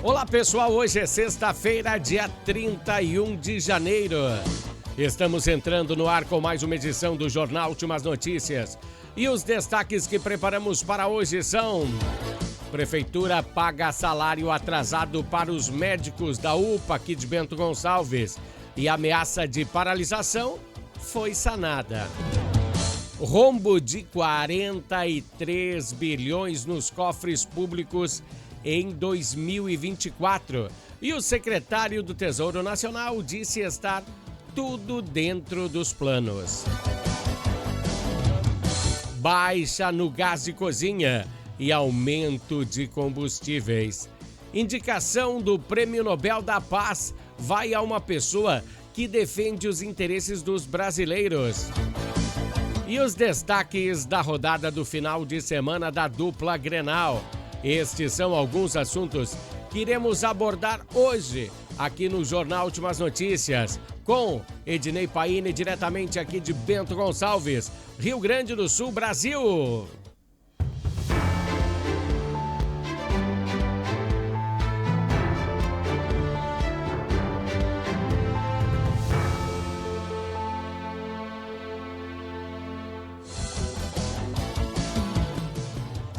Olá pessoal, hoje é sexta-feira, dia 31 de janeiro. Estamos entrando no ar com mais uma edição do Jornal Últimas Notícias. E os destaques que preparamos para hoje são: Prefeitura paga salário atrasado para os médicos da UPA aqui de Bento Gonçalves e a ameaça de paralisação foi sanada. Rombo de 43 bilhões nos cofres públicos em 2024. E o secretário do Tesouro Nacional disse estar tudo dentro dos planos. Baixa no gás de cozinha e aumento de combustíveis. Indicação do Prêmio Nobel da Paz vai a uma pessoa que defende os interesses dos brasileiros. E os destaques da rodada do final de semana da dupla Grenal. Estes são alguns assuntos que iremos abordar hoje aqui no Jornal Últimas Notícias com Ednei Paine, diretamente aqui de Bento Gonçalves, Rio Grande do Sul, Brasil.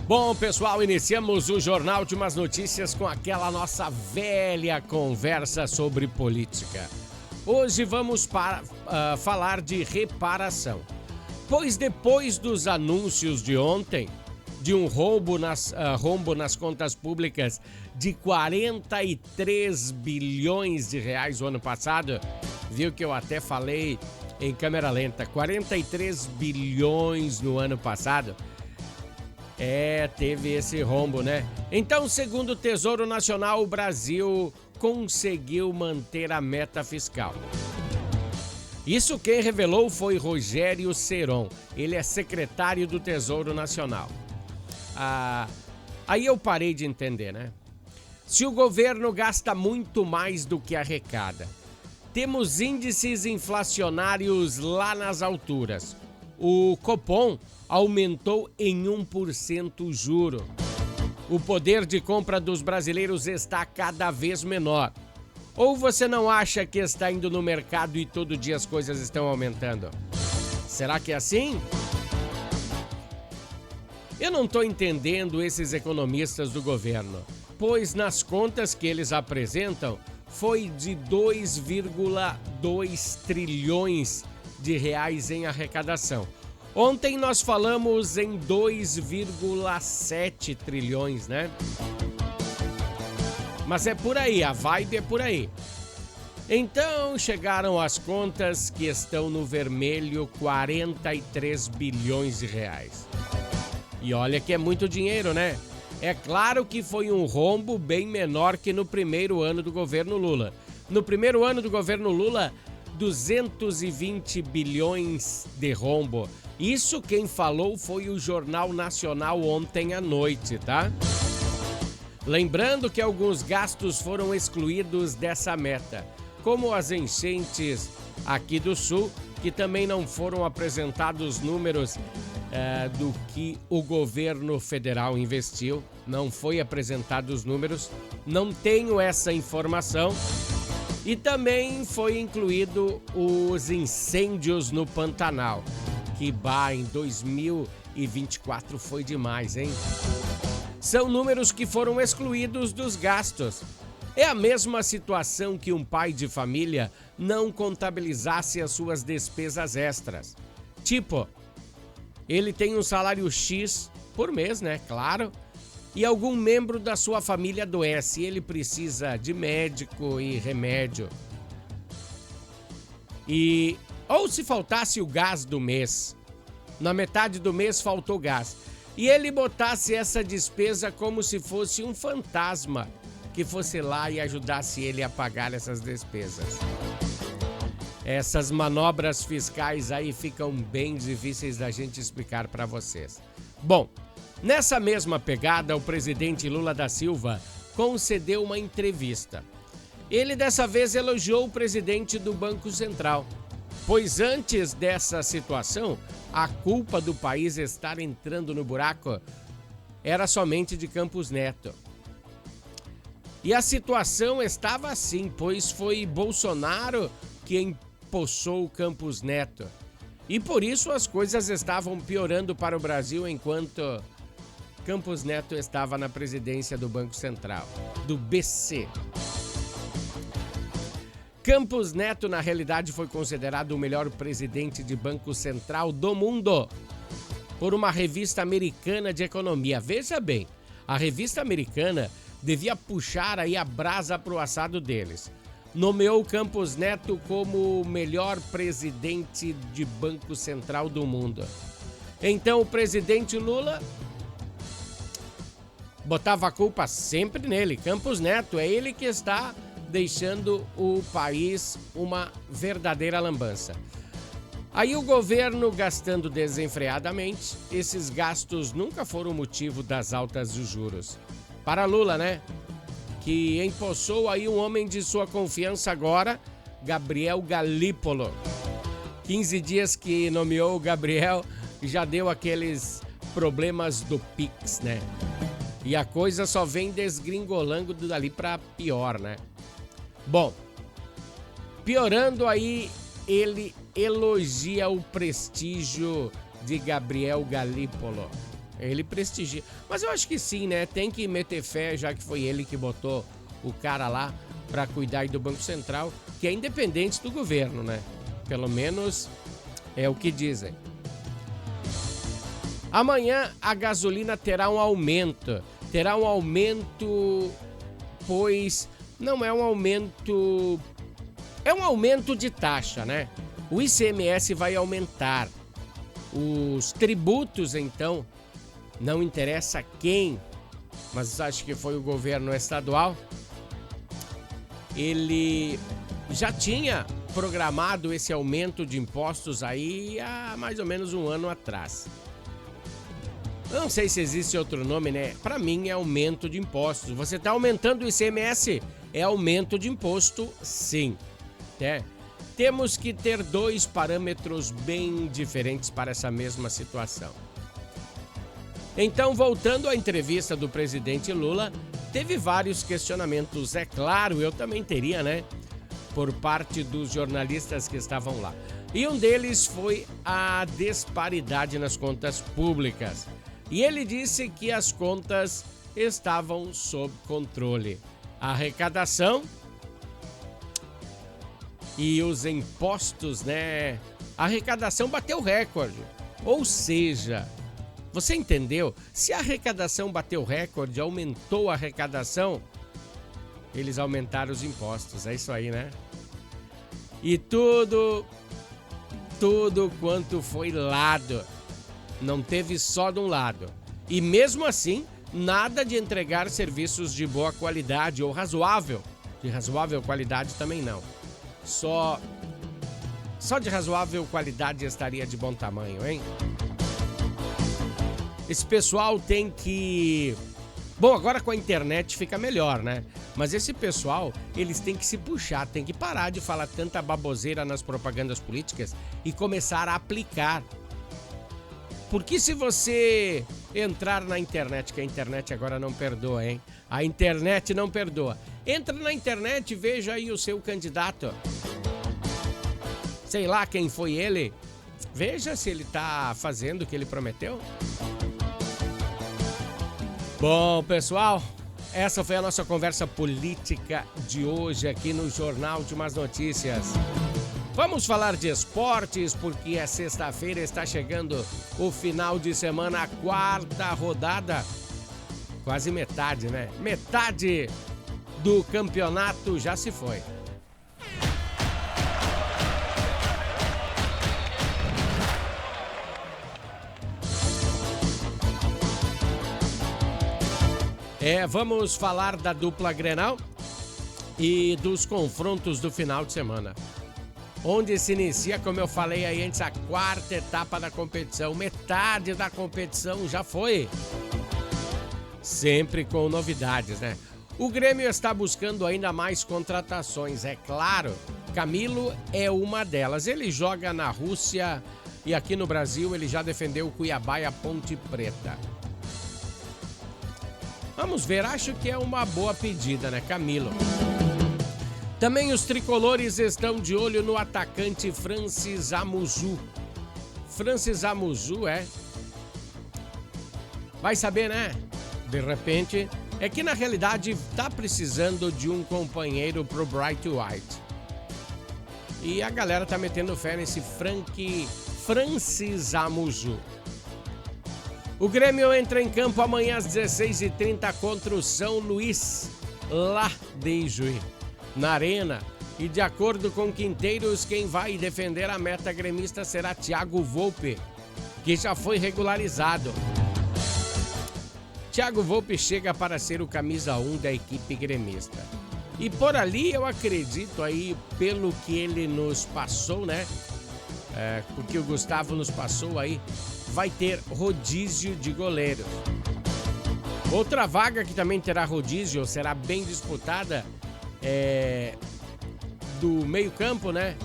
Bom, pessoal, iniciamos o Jornal Últimas Notícias com aquela nossa velha conversa sobre política. Hoje vamos falar de reparação, pois depois dos anúncios de ontem, de um rombo nas contas públicas de 43 bilhões de reais o ano passado, viu que eu até falei em câmera lenta, 43 bilhões no ano passado, teve esse rombo, né? Então, segundo o Tesouro Nacional, o Brasil conseguiu manter a meta fiscal. Isso quem revelou foi Rogério Ceron. Ele é secretário do Tesouro Nacional. Aí eu parei de entender, né? Se o governo gasta muito mais do que arrecada, temos índices inflacionários lá nas alturas. O Copom aumentou em 1% o juro. O poder de compra dos brasileiros está cada vez menor. Ou você não acha que está indo no mercado e todo dia as coisas estão aumentando? Será que é assim? Eu não estou entendendo esses economistas do governo, pois nas contas que eles apresentam foi de 2,2 trilhões de reais em arrecadação. Ontem nós falamos em 2,7 trilhões, né? Mas é por aí, a vibe é por aí. Então chegaram as contas que estão no vermelho, 43 bilhões de reais. E olha que é muito dinheiro, né? É claro que foi um rombo bem menor que no primeiro ano do governo Lula. No primeiro ano do governo Lula, 220 bilhões de rombo. Isso quem falou foi o Jornal Nacional ontem à noite, tá? Lembrando que alguns gastos foram excluídos dessa meta, como as enchentes aqui do Sul, que também não foram apresentados números do que o governo federal investiu. Não foi apresentado os números, não tenho essa informação. E também foi incluído os incêndios no Pantanal, que em 2024 foi demais, hein? São números que foram excluídos dos gastos. É a mesma situação que um pai de família não contabilizasse as suas despesas extras. Tipo, ele tem um salário X por mês, né? Claro. E algum membro da sua família adoece e ele precisa de médico e remédio. Ou se faltasse o gás do mês, na metade do mês faltou gás, e ele botasse essa despesa como se fosse um fantasma que fosse lá e ajudasse ele a pagar essas despesas. Essas manobras fiscais aí ficam bem difíceis da gente explicar para vocês. Bom, nessa mesma pegada, o presidente Lula da Silva concedeu uma entrevista. Ele dessa vez elogiou o presidente do Banco Central, pois antes dessa situação, a culpa do país estar entrando no buraco era somente de Campos Neto. E a situação estava assim, pois foi Bolsonaro que empossou o Campos Neto. E por isso as coisas estavam piorando para o Brasil enquanto Campos Neto estava na presidência do Banco Central, do BC. Campos Neto, na realidade, foi considerado o melhor presidente de Banco Central do mundo por uma revista americana de economia. Veja bem, a revista americana devia puxar aí a brasa para o assado deles. Nomeou Campos Neto como o melhor presidente de Banco Central do mundo. Então o presidente Lula botava a culpa sempre nele. Campos Neto, é ele que está deixando o país uma verdadeira lambança. Aí o governo gastando desenfreadamente, esses gastos nunca foram motivo das altas dos juros. Para Lula, né? Que empossou aí um homem de sua confiança agora, Gabriel Galípolo. 15 dias que nomeou o Gabriel, já deu aqueles problemas do Pix, né? E a coisa só vem desgringolando dali para pior, né? Bom, piorando aí, ele elogia o prestígio de Gabriel Galípolo. Ele prestigia. Mas eu acho que sim, né? Tem que meter fé, já que foi ele que botou o cara lá para cuidar do Banco Central, que é independente do governo, né? Pelo menos é o que dizem. Amanhã a gasolina terá um aumento. Terá um aumento, pois não é um aumento... É um aumento de taxa, né? O ICMS vai aumentar. Os tributos, então, não interessa quem, mas acho que foi o governo estadual. Ele já tinha programado esse aumento de impostos aí há mais ou menos um ano atrás. Eu não sei se existe outro nome, né? Para mim é aumento de impostos. Você está aumentando o ICMS, é aumento de imposto, sim. Temos que ter dois parâmetros bem diferentes para essa mesma situação. Então, voltando à entrevista do presidente Lula, teve vários questionamentos. É claro, eu também teria, né? Por parte dos jornalistas que estavam lá. E um deles foi a disparidade nas contas públicas. E ele disse que as contas estavam sob controle. A arrecadação e os impostos, né? A arrecadação bateu recorde. Ou seja, você entendeu? Se a arrecadação bateu recorde, aumentou a arrecadação, eles aumentaram os impostos. É isso aí, né? E tudo quanto foi lado. Não teve só de um lado. E mesmo assim, nada de entregar serviços de boa qualidade ou razoável. De razoável qualidade também não. Só de razoável qualidade estaria de bom tamanho, hein? Esse pessoal tem que... Bom, agora com a internet fica melhor, né? Mas esse pessoal, eles têm que se puxar, tem que parar de falar tanta baboseira nas propagandas políticas e começar a aplicar. Porque se você entrar na internet, que a internet agora não perdoa, hein? A internet não perdoa. Entra na internet e veja aí o seu candidato. Sei lá quem foi ele. Veja se ele tá fazendo o que ele prometeu. Bom, pessoal, essa foi a nossa conversa política de hoje aqui no Jornal de Más Notícias. Vamos falar de esportes, porque é sexta-feira, está chegando o final de semana, a quarta rodada. Quase metade, né? Metade do campeonato já se foi. Vamos falar da dupla Grenal e dos confrontos do final de semana. Onde se inicia, como eu falei aí antes, a quarta etapa da competição. Metade da competição já foi. Sempre com novidades, né? O Grêmio está buscando ainda mais contratações, é claro. Camilo é uma delas. Ele joga na Rússia e aqui no Brasil ele já defendeu o Cuiabá e a Ponte Preta. Vamos ver, acho que é uma boa pedida, né, Camilo? Também os tricolores estão de olho no atacante Francis Amuzu. Francis Amuzu, vai saber, né? De repente, é que na realidade tá precisando de um companheiro pro Bright White. E a galera tá metendo fé nesse Francis Amuzu. O Grêmio entra em campo amanhã às 16h30 contra o São Luís, lá de Ijuí, na Arena. E de acordo com Quinteiros, quem vai defender a meta gremista será Thiago Volpe, que já foi regularizado. Thiago Volpe chega para ser o camisa 1 da equipe gremista. E por ali eu acredito aí, pelo que ele nos passou, né? Porque o Gustavo nos passou aí, vai ter rodízio de goleiros. Outra vaga que também terá rodízio, será bem disputada, do meio-campo, né?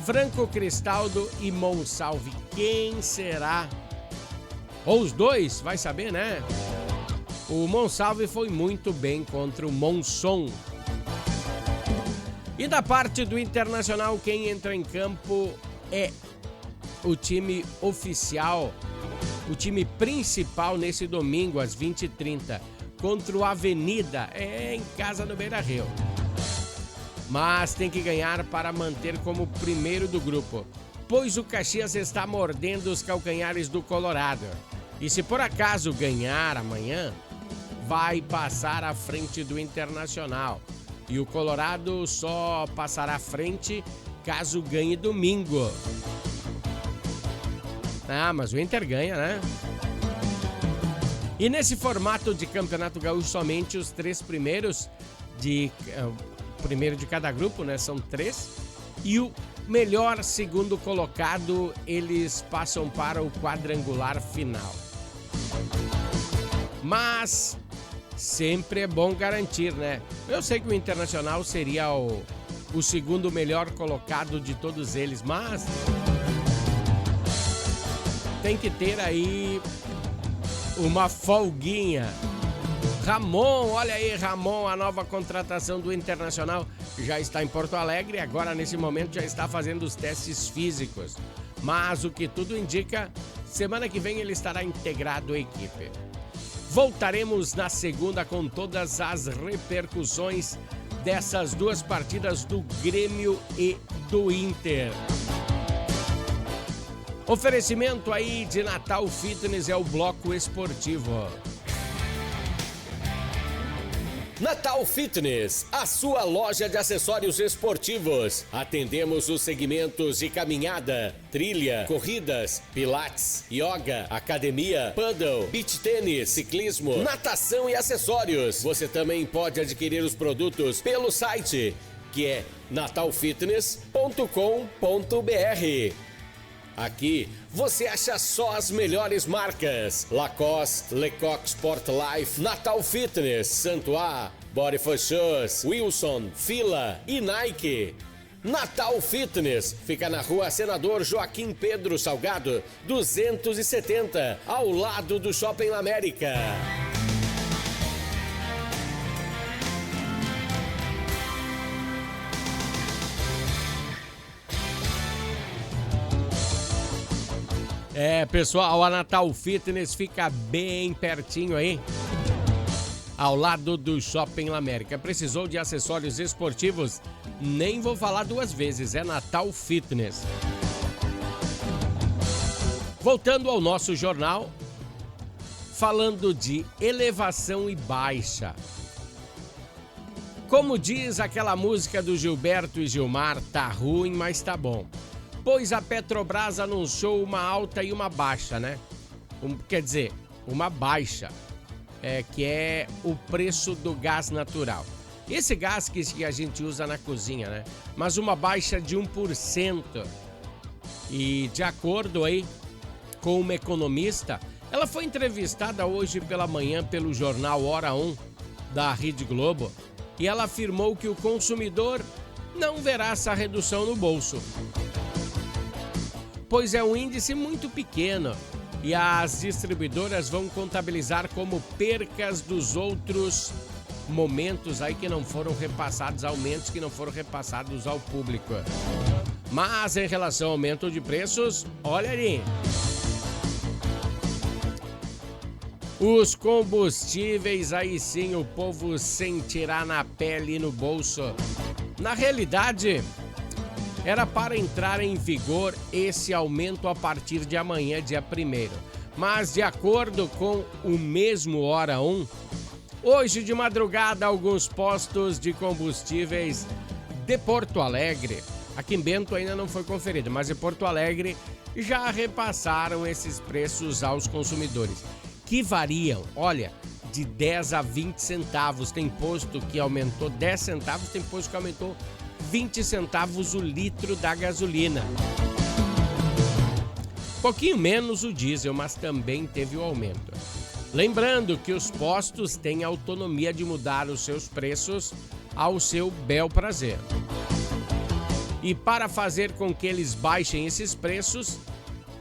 Franco Cristaldo e Monsalve. Quem será? Ou os dois, vai saber, né? O Monsalve foi muito bem contra o Monson. E da parte do Internacional, quem entra em campo é o time oficial, o time principal nesse domingo às 20h30 contra o Avenida, em casa no Beira-Rio. Mas tem que ganhar para manter como primeiro do grupo, pois o Caxias está mordendo os calcanhares do Colorado. E se por acaso ganhar amanhã, vai passar à frente do Internacional. E o Colorado só passará à frente caso ganhe domingo. Mas o Inter ganha, né? E nesse formato de Campeonato Gaúcho, somente os 3 primeiros primeiro de cada grupo, né? São 3. E o melhor segundo colocado, eles passam para o quadrangular final. Mas sempre é bom garantir, né? Eu sei que o Internacional seria o segundo melhor colocado de todos eles, mas tem que ter aí uma folguinha. Ramon, olha aí, Ramon, a nova contratação do Internacional, já está em Porto Alegre, agora nesse momento já está fazendo os testes físicos. Mas o que tudo indica, semana que vem ele estará integrado à equipe. Voltaremos na segunda com todas as repercussões dessas duas partidas do Grêmio e do Inter. Oferecimento aí de Natal Fitness é o bloco esportivo. Natal Fitness, a sua loja de acessórios esportivos. Atendemos os segmentos de caminhada, trilha, corridas, pilates, yoga, academia, paddle, beach tênis, ciclismo, natação e acessórios. Você também pode adquirir os produtos pelo site, que é natalfitness.com.br. Aqui você acha só as melhores marcas: Lacoste, Lecoq Sport Life, Natal Fitness, Santois, Body for Shoes, Wilson, Fila e Nike. Natal Fitness fica na rua Senador Joaquim Pedro Salgado, 270, ao lado do Shopping América. Pessoal, a Natal Fitness fica bem pertinho aí, ao lado do Shopping América. Precisou de acessórios esportivos? Nem vou falar duas vezes, é Natal Fitness. Voltando ao nosso jornal, falando de elevação e baixa. Como diz aquela música do Gilberto e Gilmar, tá ruim, mas tá bom. Pois a Petrobras anunciou uma alta e uma baixa, né? Quer dizer, uma baixa, que é o preço do gás natural. Esse gás que a gente usa na cozinha, né? Mas uma baixa de 1%. E de acordo aí com uma economista, ela foi entrevistada hoje pela manhã pelo jornal Hora 1 da Rede Globo, e ela afirmou que o consumidor não verá essa redução no bolso, pois é um índice muito pequeno e as distribuidoras vão contabilizar como percas dos outros momentos aí que não foram repassados, aumentos que não foram repassados ao público. Mas em relação ao aumento de preços, olha ali. Os combustíveis, aí sim o povo sentirá na pele e no bolso. Na realidade, era para entrar em vigor esse aumento a partir de amanhã, dia 1º. Mas de acordo com o mesmo Hora 1, hoje de madrugada alguns postos de combustíveis de Porto Alegre, aqui em Bento ainda não foi conferido, mas em Porto Alegre já repassaram esses preços aos consumidores, que variam, olha, de 10 a 20 centavos. Tem posto que aumentou 10 centavos, tem posto que aumentou 20 centavos o litro da gasolina. Pouquinho menos o diesel, mas também teve o aumento. Lembrando que os postos têm autonomia de mudar os seus preços ao seu bel prazer. E para fazer com que eles baixem esses preços,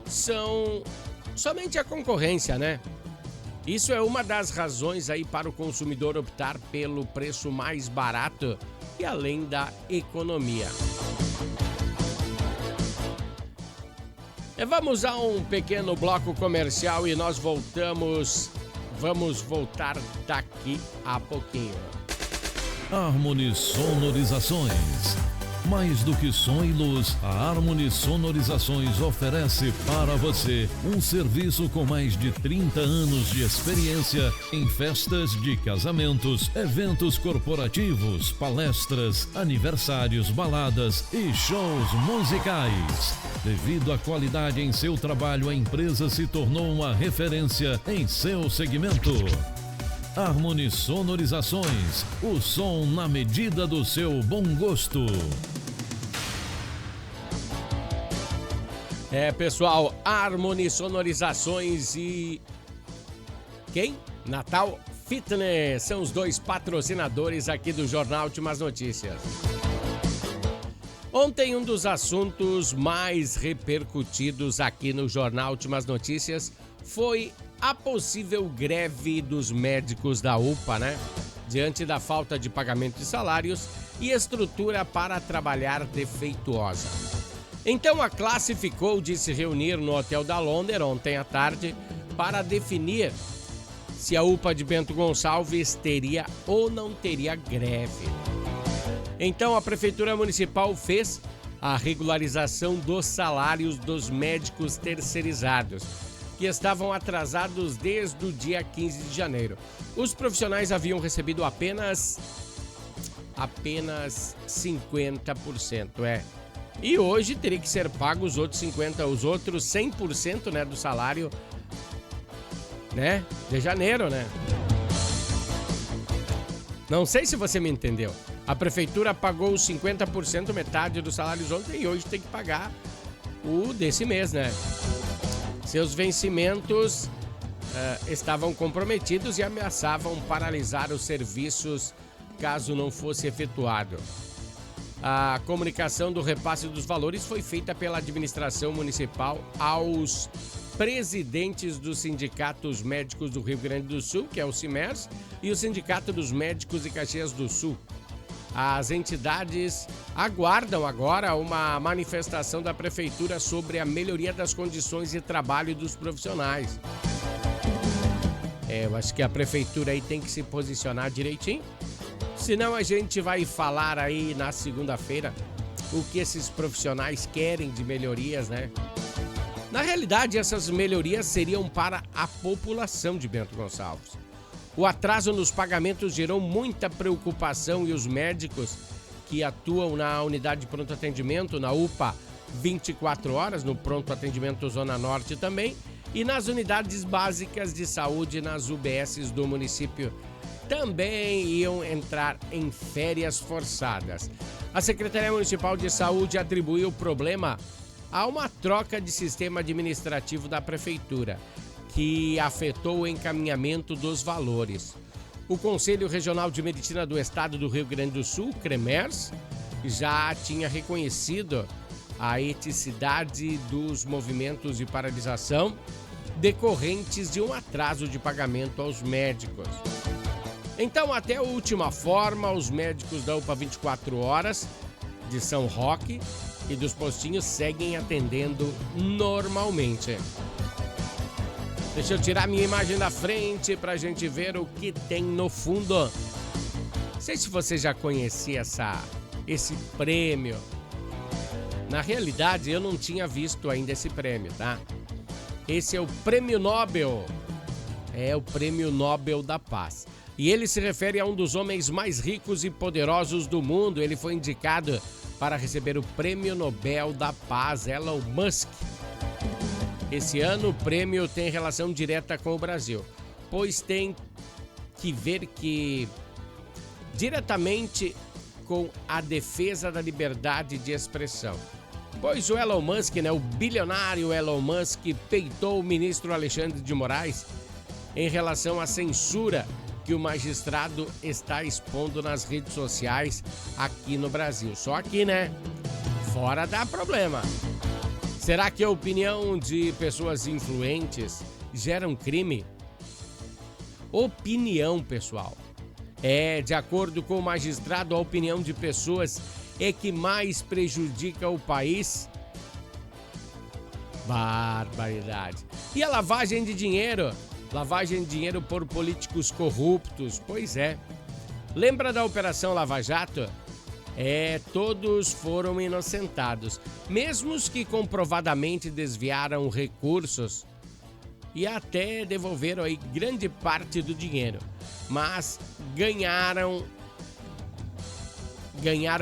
são somente a concorrência, né? Isso é uma das razões aí para o consumidor optar pelo preço mais barato e além da economia. Vamos a um pequeno bloco comercial e nós vamos voltar daqui a pouquinho. Harmony Sonorizações. Mais do que som e luz, a Harmony Sonorizações oferece para você um serviço com mais de 30 anos de experiência em festas de casamentos, eventos corporativos, palestras, aniversários, baladas e shows musicais. Devido à qualidade em seu trabalho, a empresa se tornou uma referência em seu segmento. Harmony Sonorizações, o som na medida do seu bom gosto. Pessoal, Harmony Sonorizações e quem? Natal Fitness são os dois patrocinadores aqui do Jornal Últimas Notícias. Ontem, um dos assuntos mais repercutidos aqui no Jornal Últimas Notícias foi a possível greve dos médicos da UPA, né? Diante da falta de pagamento de salários e estrutura para trabalhar defeituosa. Então a classe ficou de se reunir no Hotel da Londres ontem à tarde para definir se a UPA de Bento Gonçalves teria ou não teria greve. Então a Prefeitura Municipal fez a regularização dos salários dos médicos terceirizados, que estavam atrasados desde o dia 15 de janeiro. Os profissionais haviam recebido apenas 50%, E hoje teria que ser pago os outros 100%, né, do salário, né, de janeiro, né? Não sei se você me entendeu. A prefeitura pagou os 50%, metade dos salários ontem, e hoje tem que pagar o desse mês, né? Seus vencimentos estavam comprometidos e ameaçavam paralisar os serviços caso não fosse efetuado. A comunicação do repasse dos valores foi feita pela administração municipal aos presidentes dos sindicatos médicos do Rio Grande do Sul, que é o CIMERS, e o Sindicato dos Médicos de Caxias do Sul. As entidades aguardam agora uma manifestação da prefeitura sobre a melhoria das condições de trabalho dos profissionais. Eu acho que a prefeitura aí tem que se posicionar direitinho. Senão a gente vai falar aí na segunda-feira o que esses profissionais querem de melhorias, né? Na realidade, essas melhorias seriam para a população de Bento Gonçalves. O atraso nos pagamentos gerou muita preocupação e os médicos que atuam na unidade de pronto atendimento, na UPA 24 horas, no pronto atendimento Zona Norte também, e nas unidades básicas de saúde nas UBSs do município, também iam entrar em férias forçadas. A Secretaria Municipal de Saúde atribuiu o problema a uma troca de sistema administrativo da Prefeitura, que afetou o encaminhamento dos valores. O Conselho Regional de Medicina do Estado do Rio Grande do Sul, CREMERS, já tinha reconhecido a eticidade dos movimentos de paralisação decorrentes de um atraso de pagamento aos médicos. Então, até a última forma, os médicos da UPA 24 horas de São Roque e dos postinhos seguem atendendo normalmente. Deixa eu tirar minha imagem da frente pra gente ver o que tem no fundo. Não sei se você já conhecia esse prêmio. Na realidade, eu não tinha visto ainda esse prêmio, tá? Esse é o Prêmio Nobel. É o Prêmio Nobel da Paz. E ele se refere a um dos homens mais ricos e poderosos do mundo. Ele foi indicado para receber o Prêmio Nobel da Paz, Elon Musk. Esse ano o prêmio tem relação direta com o Brasil, pois tem que ver diretamente com a defesa da liberdade de expressão. Pois o Elon Musk, o bilionário Elon Musk, peitou o ministro Alexandre de Moraes em relação à censura que o magistrado está expondo nas redes sociais aqui no Brasil. Só aqui, fora dá problema. Será que a opinião de pessoas influentes gera um crime? Opinião, pessoal. De acordo com o magistrado, a opinião de pessoas é que mais prejudica o país. Barbaridade. E a lavagem de dinheiro? Lavagem de dinheiro por políticos corruptos. Pois é. Lembra da Operação Lava Jato? Todos foram inocentados, mesmo os que comprovadamente desviaram recursos e até devolveram aí grande parte do dinheiro, mas ganharam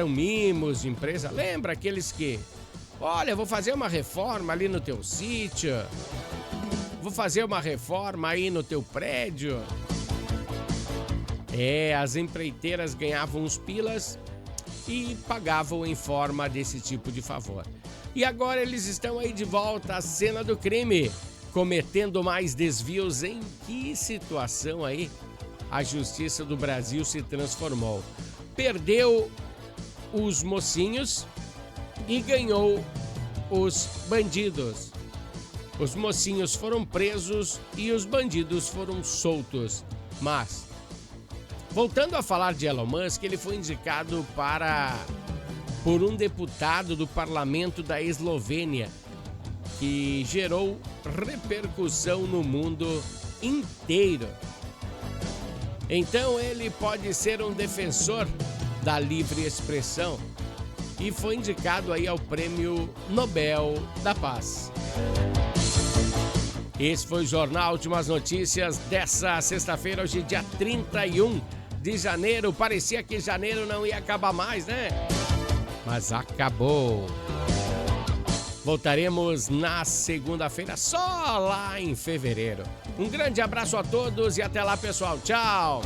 mimos de empresa. Lembra aqueles que, olha, vou fazer uma reforma ali no teu sítio, vou fazer uma reforma aí no teu prédio. As empreiteiras ganhavam uns pilas e pagavam em forma desse tipo de favor. E agora eles estão aí de volta à cena do crime, cometendo mais desvios. Em que situação aí a Justiça do Brasil se transformou? Perdeu os mocinhos e ganhou os bandidos. Os mocinhos foram presos e os bandidos foram soltos. Mas, voltando a falar de Elon Musk, ele foi indicado por um deputado do parlamento da Eslovênia, que gerou repercussão no mundo inteiro. Então ele pode ser um defensor da livre expressão e foi indicado aí ao Prêmio Nobel da Paz. Esse foi o Jornal Últimas Notícias dessa sexta-feira, hoje dia 31 de janeiro. Parecia que janeiro não ia acabar mais, Mas acabou. Voltaremos na segunda-feira, só lá em fevereiro. Um grande abraço a todos e até lá, pessoal. Tchau!